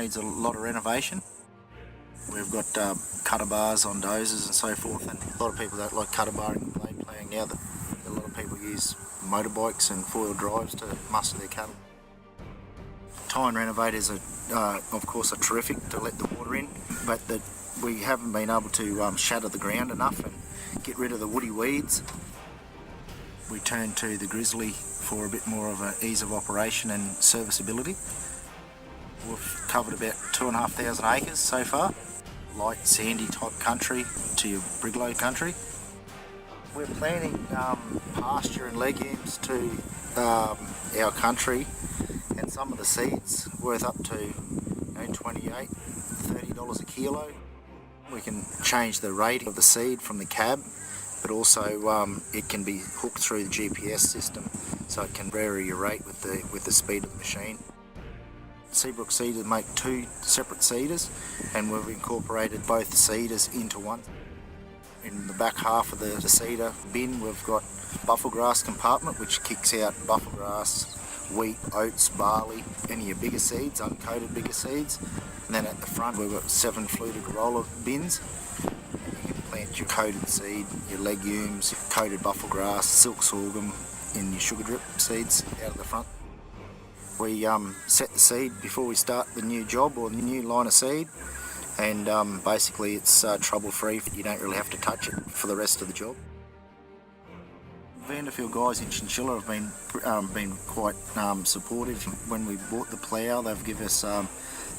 needs a lot of renovation. We've got cutter bars on dozers and so forth, and a lot of people don't like cutter barring and blade ploughing now. A lot of people use motorbikes and four-wheel drives to muster their cattle. Tie and renovate is, of course, terrific to let the water in, but we haven't been able to shatter the ground enough and get rid of the woody weeds. We turned to the Grizzly for a bit more of an ease of operation and serviceability. We've covered about 2,500 acres so far. Light sandy type country to your brigalow country. We're planting pasture and legumes to our country, and some of the seeds worth up to $28, $30 a kilo. We can change the rating of the seed from the cab, but also it can be hooked through the GPS system, so it can vary your rate with the speed of the machine. Seabrook Seeders make two separate seeders, and we've incorporated both seeders into one. In the back half of the seeder bin, we've got buffel grass compartment, which kicks out buffel grass, wheat, oats, barley, any of your bigger seeds, uncoated bigger seeds. And then at the front we've got 7 fluted roller bins. And you can plant your coated seed, your legumes, your coated buffel grass, silk sorghum in your sugar drip seeds out of the front. We set the seed before we start the new job or the new line of seed, and basically it's trouble-free. You don't really have to touch it for the rest of the job. Vanderfield guys in Chinchilla have been quite supportive. When we bought the plough, they've given us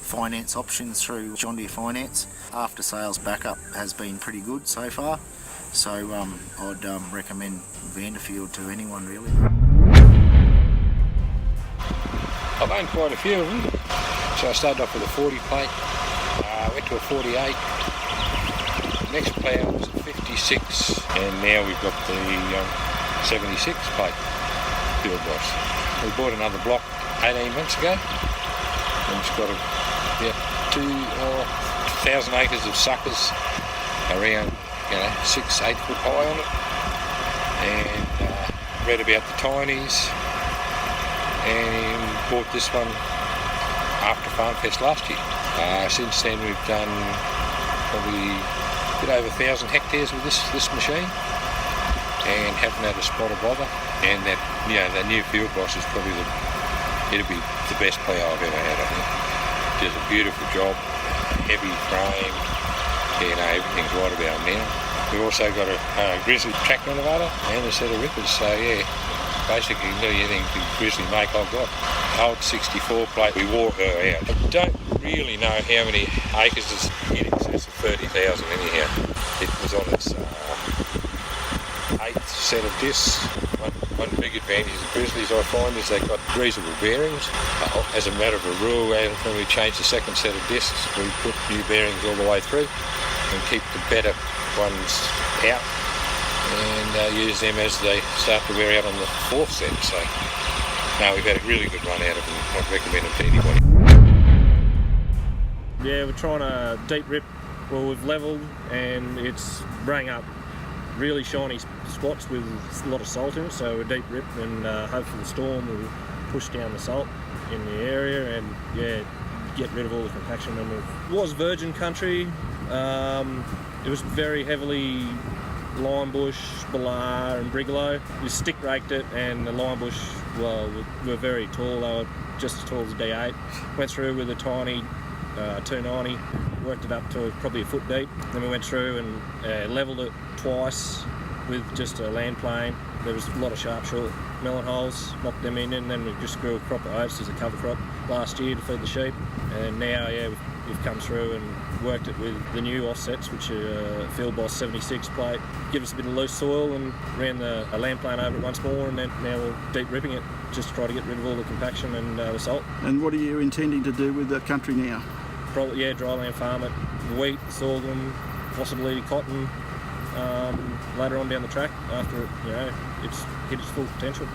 finance options through John Deere Finance. After sales backup has been pretty good so far, so I'd recommend Vanderfield to anyone really. I've owned quite a few of them. So I started off with a 40 plate, went to a 48, next plough was a 56, and now we've got the 76 plate field boss. We bought another block 18 months ago, and it's got about 2,000 acres of suckers around 6-8 foot high on it, and read about the tinies, and bought this one after Farm Fest last year. Since then we've done probably a bit over 1,000 hectares with this machine, and haven't had a spot of bother. And that new field boss is probably it'll be the best plough I've ever had, I think. Just a beautiful job, heavy frame, everything's right about now. We've also got a Grizzly track renovator and a set of rippers, so yeah, basically nearly anything the Grizzly make I've got. Old 64 plate, we wore her out. I don't really know how many acres it's in excess of 30,000 anyhow. It was on its 8th set of discs. One big advantage of Grizzlies I find is they've got reasonable bearings. As a matter of a rule, when we change the second set of discs, we put new bearings all the way through and keep the better ones out, and use them as they start to wear out on the 4th set. So no, we've had a really good run out of them. I'd recommend them to anybody. Yeah, we're trying to deep rip. Well, we've levelled and it's bringing up really shiny spots with a lot of salt in it, so we're deep rip, and hopefully the storm will push down the salt in the area and get rid of all the compaction. And it was virgin country. It was very heavily lime bush, balar and brigalow. We stick raked it, and the lime bush, well, were very tall. They were just as tall as a D8. Went through with a tiny 290, worked it up to probably a foot deep. Then we went through and levelled it twice with just a land plane. There was a lot of sharp short melon holes, knocked them in, and then we just grew a crop of oats as a cover crop last year to feed the sheep. And now, we've come through and worked it with the new offsets, which are Field Boss 76 plate. Give us a bit of loose soil and ran a land plane over it once more, and then now we're deep ripping it just to try to get rid of all the compaction and the salt. And what are you intending to do with the country now? Probably, dryland farm it, wheat, sorghum, possibly cotton, later on down the track after it's hit its full potential.